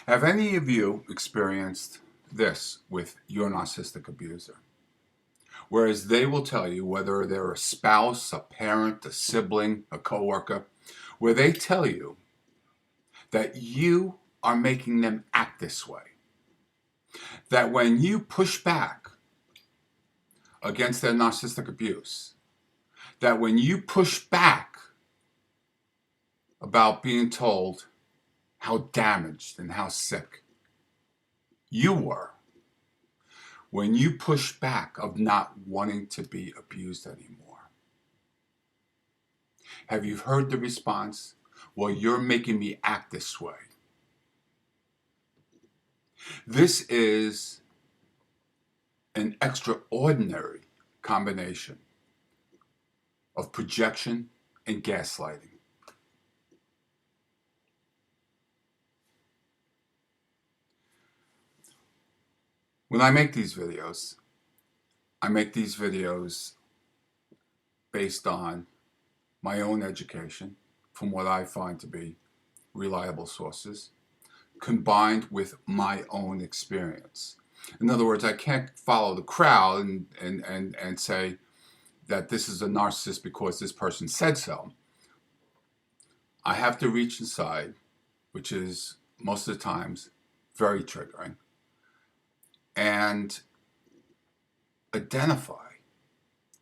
Have any of you experienced this with your narcissistic abuser? Whereas they will tell you, whether they're a spouse, a parent, a sibling, a coworker, where they tell you that you are making them act this way. That when you push back against their narcissistic abuse, that when you push back about being told how damaged and how sick you were, when you push back of not wanting to be abused anymore. Have you heard the response? Well, you're making me act this way. This is an extraordinary combination of projection and gaslighting. When I make these videos based on my own education from what I find to be reliable sources, combined with my own experience. In other words, I can't follow the crowd and say that this is a narcissist because this person said so. I have to reach inside, which is most of the times very triggering, and identify,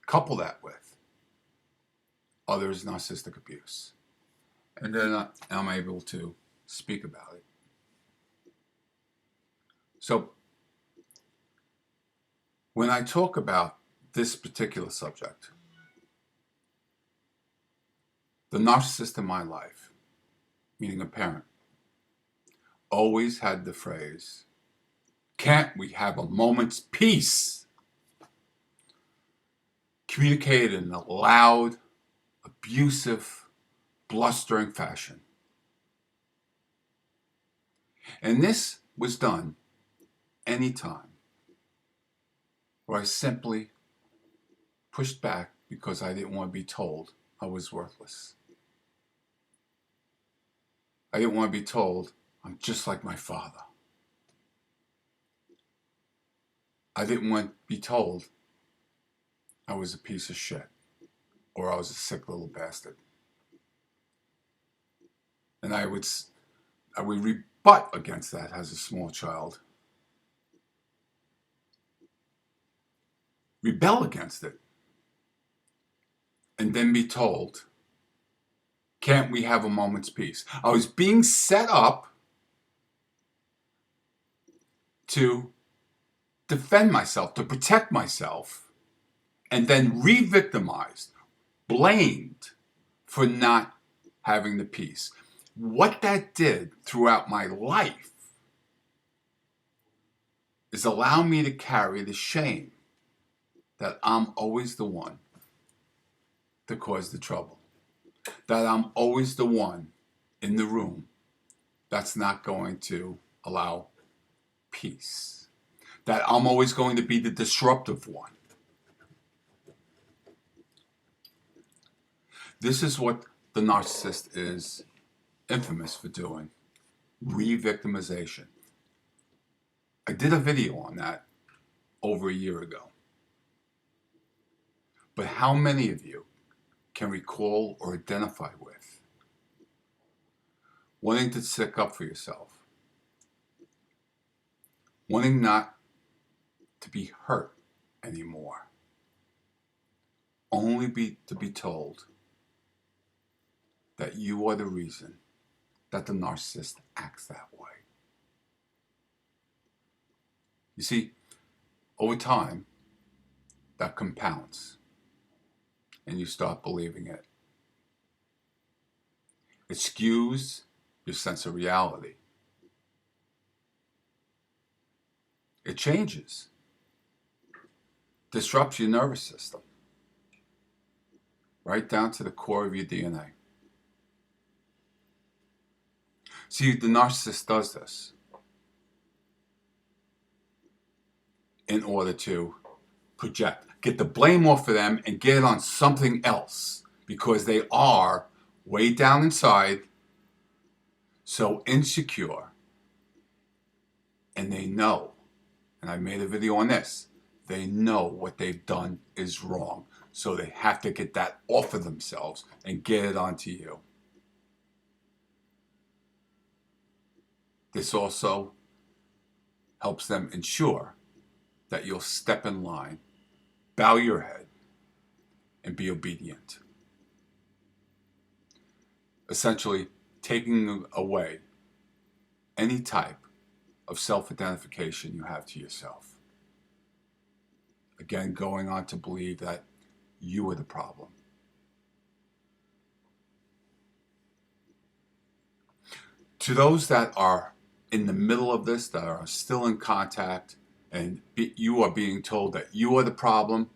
couple that with others' narcissistic abuse. And then I'm able to speak about it. So when I talk about this particular subject, the narcissist in my life, meaning a parent, always had the phrase, "Can't we have a moment's peace?" Communicated in a loud, abusive, blustering fashion. And this was done anytime where I simply pushed back because I didn't want to be told I was worthless. I didn't want to be told I'm just like my father. I didn't want to be told I was a piece of shit or I was a sick little bastard. And I would rebut against that as a small child. Rebel against it. And then be told, "Can't we have a moment's peace?" I was being set up to defend myself, to protect myself, and then re-victimized, blamed for not having the peace. What that did throughout my life is allow me to carry the shame that I'm always the one to cause the trouble, that I'm always the one in the room that's not going to allow peace, that I'm always going to be the disruptive one. This is what the narcissist is infamous for doing, re-victimization. I did a video on that over a year ago. But how many of you can recall or identify with wanting to stick up for yourself, wanting not to be hurt anymore, only to be told that you are the reason that the narcissist acts that way? You see, over time, that compounds, and you start believing it. It skews your sense of reality. It changes, disrupts your nervous system, right down to the core of your DNA. See, the narcissist does this in order to project, get the blame off of them and get it on something else, because they are way down inside so insecure and they know, and I made a video on this, they know what they've done is wrong. So they have to get that off of themselves and get it onto you. This also helps them ensure that you'll step in line, bow your head, and be obedient. Essentially, taking away any type of self-identification you have to yourself. Again, going on to believe that you are the problem. To those that are in the middle of this, that are still in contact, and you are being told that you are the problem,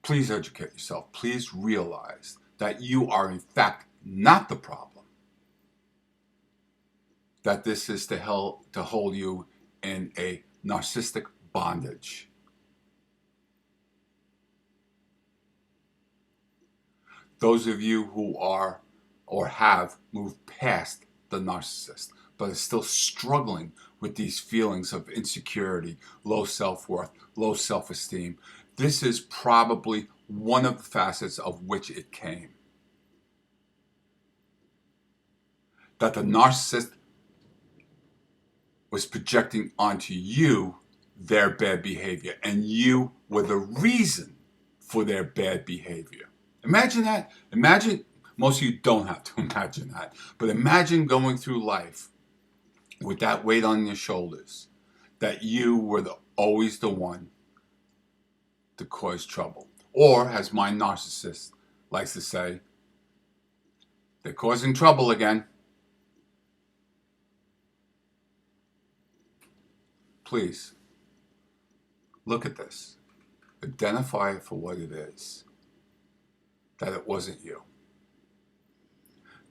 please educate yourself. Please realize that you are in fact not the problem. That this is to hold you in a narcissistic bondage. Those of you who are or have moved past the narcissist, but are still struggling with these feelings of insecurity, low self-worth, low self-esteem, this is probably one of the facets of which it came. That the narcissist was projecting onto you their bad behavior, and you were the reason for their bad behavior. Imagine that. Imagine, most of you don't have to imagine that, but imagine going through life with that weight on your shoulders, that you were always the one to cause trouble. Or, as my narcissist likes to say, they're causing trouble again. Please, look at this. Identify it for what it is. That it wasn't you.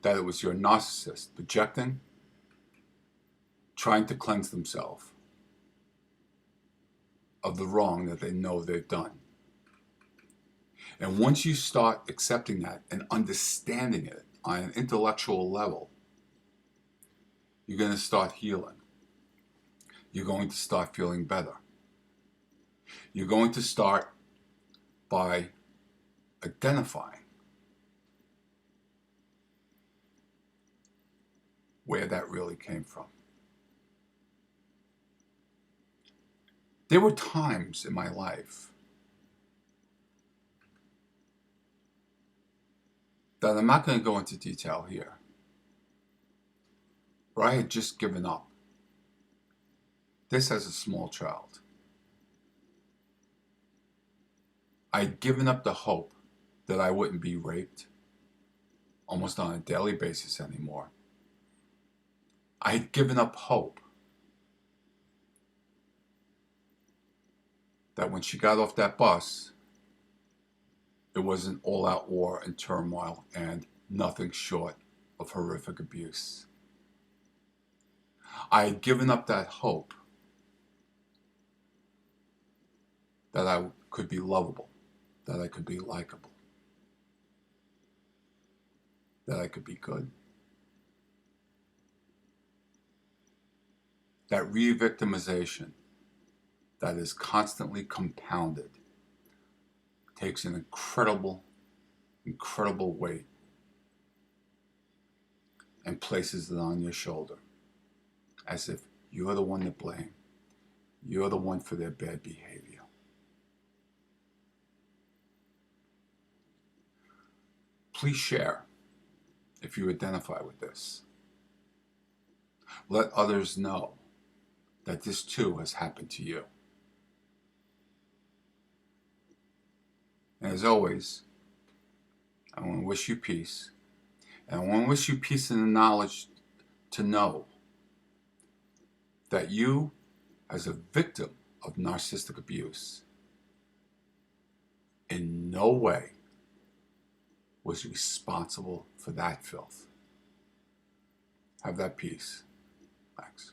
That it was your narcissist projecting, trying to cleanse themselves of the wrong that they know they've done. And once you start accepting that and understanding it on an intellectual level, you're going to start healing. You're going to start feeling better. You're going to start by identifying where that really came from. There were times in my life that I'm not going to go into detail here, where I had just given up. This as a small child. I had given up the hope that I wouldn't be raped almost on a daily basis anymore. I had given up hope that when she got off that bus, it was an all-out war and turmoil and nothing short of horrific abuse. I had given up that hope that I could be lovable, that I could be likable, that I could be good. That re-victimization that is constantly compounded takes an incredible, incredible weight and places it on your shoulder as if you're the one to blame. You're the one for their bad behavior. Please share if you identify with this. Let others know that this too has happened to you. And as always, I want to wish you peace. And I want to wish you peace in the knowledge to know that you, as a victim of narcissistic abuse, in no way was responsible for that filth. Have that peace. Thanks.